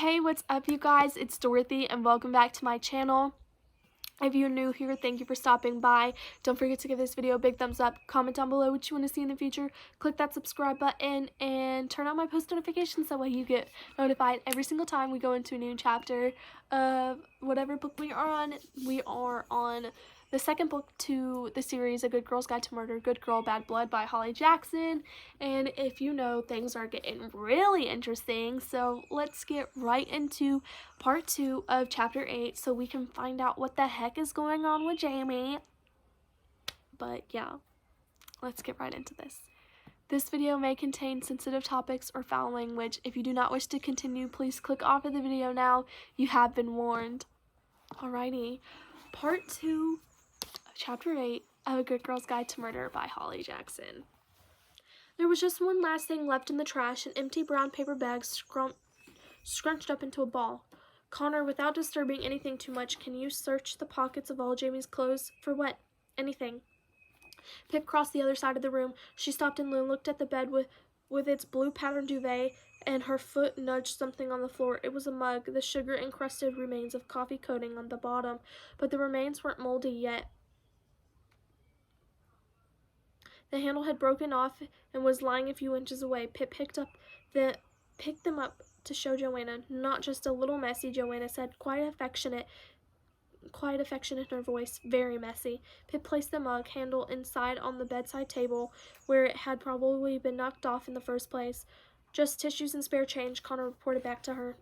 Hey, what's up you guys? It's Dorothy and welcome back to my channel. If you're new here, thank you for stopping by. Don't forget to give this video a big thumbs up, comment down below what you want to see in the future, click that subscribe button, and turn on my post notifications so that way you get notified every single time we go into a new chapter of whatever book we are on. We are on the second book to the series, A Good Girl's Guide to Murder, Good Girl, Bad Blood by Holly Jackson. And if you know, things are getting really interesting, so let's get right into part 2 of chapter 8 so we can find out what the heck is going on with Jamie. But yeah, let's get right into this. This video may contain sensitive topics or foul language. If you do not wish to continue, please click off of the video now. You have been warned. Alrighty, part 2 of chapter 8 of A Good Girl's Guide to Murder by Holly Jackson. There was just one last thing left in the trash, an empty brown paper bag scrunched up into a ball. Connor, without disturbing anything too much, can you search the pockets of all Jamie's clothes? For what? Anything. Pip crossed the other side of the room. She stopped and looked at the bed with its blue patterned duvet, and her foot nudged something on the floor. It was a mug, the sugar-encrusted remains of coffee coating on the bottom, but the remains weren't moldy yet. The handle had broken off and was lying a few inches away. Pip picked them up to show Joanna. Not just a little messy, Joanna said, quite affectionate in her voice. Very messy. Pip placed the mug handle inside on the bedside table, where it had probably been knocked off in the first place. Just tissues and spare change, Connor reported back to her.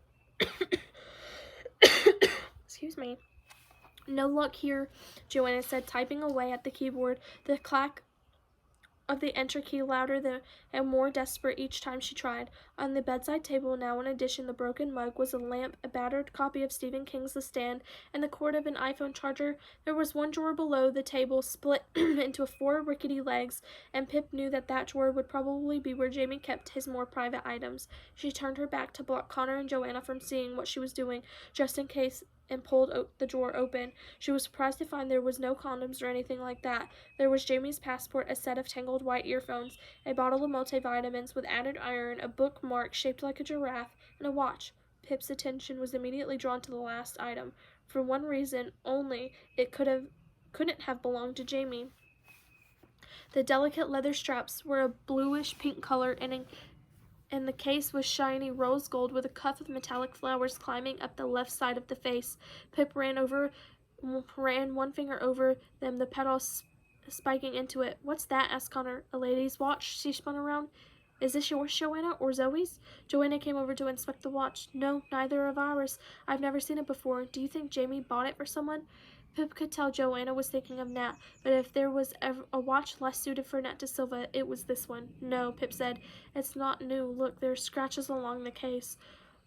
Excuse me. No luck here, Joanna said, typing away at the keyboard. The clack of the enter key louder and more desperate each time she tried. On the bedside table now, in addition, the broken mug, was a lamp, a battered copy of Stephen King's The Stand, and the cord of an iPhone charger. There was one drawer below the table, split into 4 rickety legs, and Pip knew that drawer would probably be where Jamie kept his more private items. She turned her back to block Connor and Joanna from seeing what she was doing, just in case, and pulled the drawer open. She was surprised to find there was no condoms or anything like that. There was Jamie's passport, a set of tangled white earphones, a bottle of multivitamins with added iron, a bookmark shaped like a giraffe, and a watch. Pip's attention was immediately drawn to the last item. For one reason only, it couldn't have belonged to Jamie. The delicate leather straps were a bluish pink color, and the case was shiny rose gold with a cuff of metallic flowers climbing up the left side of the face. Pip ran one finger over them, the petals spiking into it. What's that? Asked Connor. A lady's watch? She spun around. Is this yours, Joanna, or Zoe's? Joanna came over to inspect the watch. No, neither of ours. I've never seen it before. Do you think Jamie bought it for someone? Pip could tell Joanna was thinking of Nat, but if there was a watch less suited for Nat de Silva, it was this one. No, Pip said. It's not new. Look, there's scratches along the case.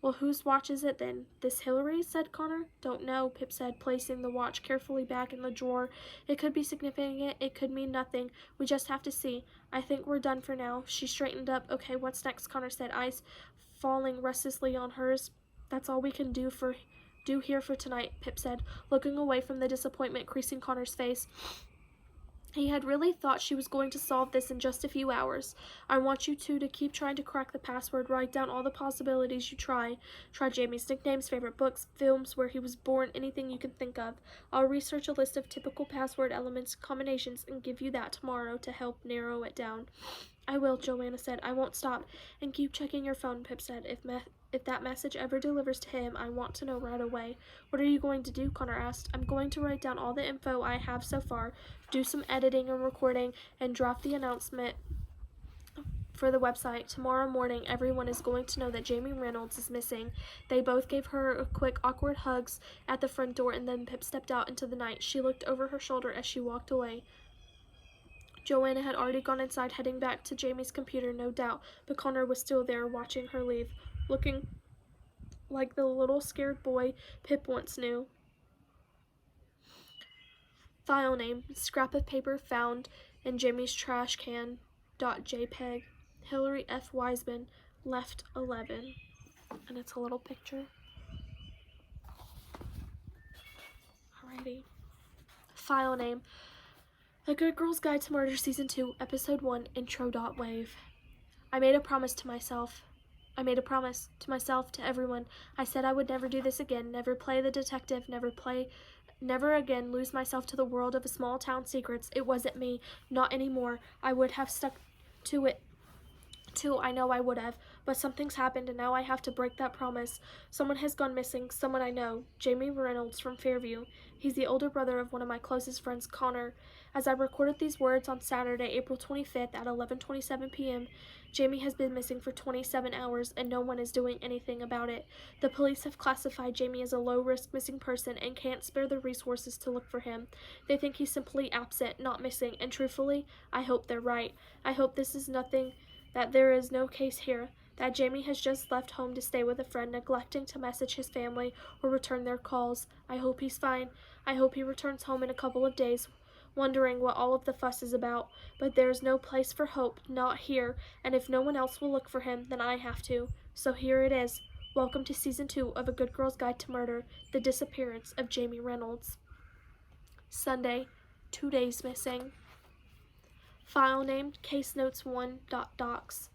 Well, whose watch is it then? This Hillary's, said Connor. Don't know, Pip said, placing the watch carefully back in the drawer. It could be significant, it could mean nothing. We just have to see. I think we're done for now. She straightened up. Okay, what's next? Connor said, eyes falling restlessly on hers. That's all we can do here for tonight, Pip said, looking away from the disappointment creasing Connor's face. He had really thought she was going to solve this in just a few hours. I want you two to keep trying to crack the password. Write down all the possibilities you try. Try Jamie's nicknames, favorite books, films, where he was born, anything you can think of. I'll research a list of typical password elements, combinations, and give you that tomorrow to help narrow it down. I will, Joanna said. I won't stop. And keep checking your phone, Pip said. If that message ever delivers to him, I want to know right away. What are you going to do? Connor asked. I'm going to write down all the info I have so far, do some editing and recording, and draft the announcement for the website. Tomorrow morning, everyone is going to know that Jamie Reynolds is missing. They both gave her a quick, awkward hugs at the front door, and then Pip stepped out into the night. She looked over her shoulder as she walked away. Joanna had already gone inside, heading back to Jamie's computer, no doubt, but Connor was still there, watching her leave, looking like the little scared boy Pip once knew. File name, scrap of paper found in Jamie's trash can, .jpeg, Hillary F. Wiseman, left 11. And it's a little picture. Alrighty. File name, A Good Girl's Guide to Murder Season 2, Episode 1, Intro.wave. I made a promise to myself. I made a promise to myself, to everyone. I said I would never do this again, never play the detective, never again lose myself to the world of small town secrets. It wasn't me, not anymore. I would have stuck to it too, I know I would have, but something's happened and now I have to break that promise. Someone has gone missing, someone I know. Jamie Reynolds from Fairview. He's the older brother of one of my closest friends, Connor. As I recorded these words on Saturday, April 25th at 11:27 p.m., Jamie has been missing for 27 hours and no one is doing anything about it. The police have classified Jamie as a low-risk missing person and can't spare the resources to look for him. They think he's simply absent, not missing, and truthfully, I hope they're right. I hope this is nothing, that there is no case here, that Jamie has just left home to stay with a friend, neglecting to message his family or return their calls. I hope he's fine. I hope he returns home in a couple of days, wondering what all of the fuss is about. But there's no place for hope, not here, and if no one else will look for him, then I have to. So here it is. Welcome to Season 2 of A Good Girl's Guide to Murder, The Disappearance of Jamie Reynolds. Sunday, 2 days missing. File name, case notes 1.docs.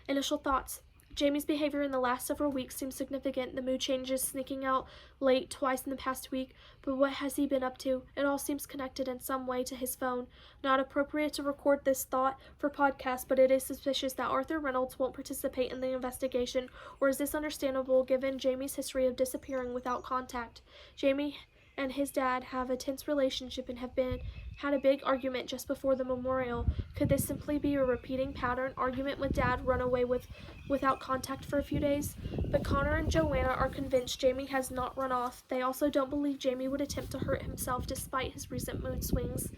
Initial thoughts. Jamie's behavior in the last several weeks seems significant. The mood changes, sneaking out late twice in the past week. But what has he been up to? It all seems connected in some way to his phone. Not appropriate to record this thought for podcast, but it is suspicious that Arthur Reynolds won't participate in the investigation, or is this understandable given Jamie's history of disappearing without contact? Jamie and his dad have a tense relationship and had a big argument just before the memorial. Could this simply be a repeating pattern? Argument with dad, run away without contact for a few days? But Connor and Joanna are convinced Jamie has not run off. They also don't believe Jamie would attempt to hurt himself despite his recent mood swings.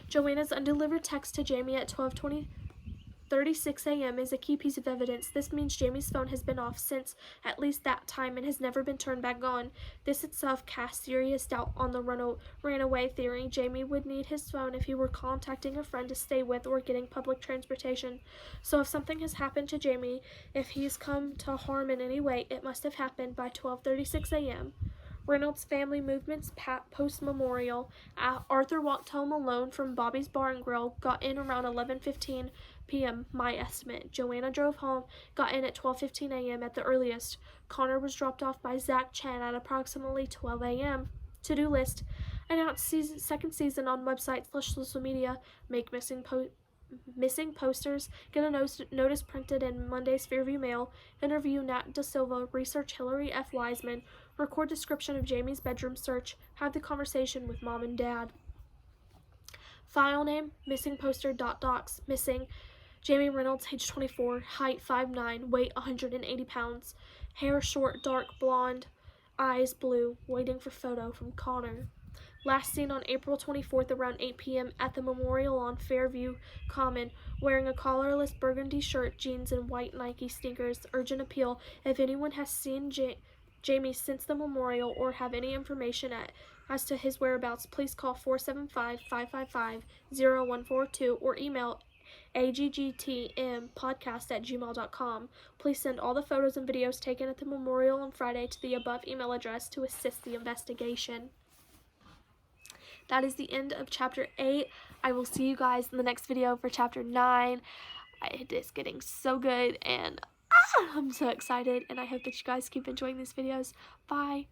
Joanna's undelivered text to Jamie at 12:36 a.m. is a key piece of evidence. This means Jamie's phone has been off since at least that time and has never been turned back on. This itself casts serious doubt on the ran away theory. Jamie would need his phone if he were contacting a friend to stay with or getting public transportation. So if something has happened to Jamie, if he's come to harm in any way, it must have happened by 12:36 a.m. Reynolds' family movements post-memorial. Arthur walked home alone from Bobby's Bar and Grill, got in around 11:15 p.m., my estimate. Joanna drove home, got in at 12:15 a.m. at the earliest. Connor was dropped off by Zach Chen at approximately 12 a.m. To-do list. Announced second season on website/social media. Make missing posters, get a notice printed in Monday's Fairview Mail, interview Nat Da Silva, research Hillary F. Wiseman, record description of Jamie's bedroom search, have the conversation with mom and dad. File name, missing poster.docs, missing Jamie Reynolds, age 24, height 5'9", weight 180 pounds, hair short, dark blonde, eyes blue, waiting for photo from Connor. Last seen on April 24th around 8 p.m. at the memorial on Fairview Common, wearing a collarless burgundy shirt, jeans, and white Nike sneakers. Urgent appeal. If anyone has seen Jamie since the memorial or have any information as to his whereabouts, please call 475-555-0142 or email aggtmpodcast@gmail.com. Please send all the photos and videos taken at the memorial on Friday to the above email address to assist the investigation. That is the end of Chapter 8. I will see you guys in the next video for Chapter 9. It is getting so good, and I'm so excited, and I hope that you guys keep enjoying these videos. Bye.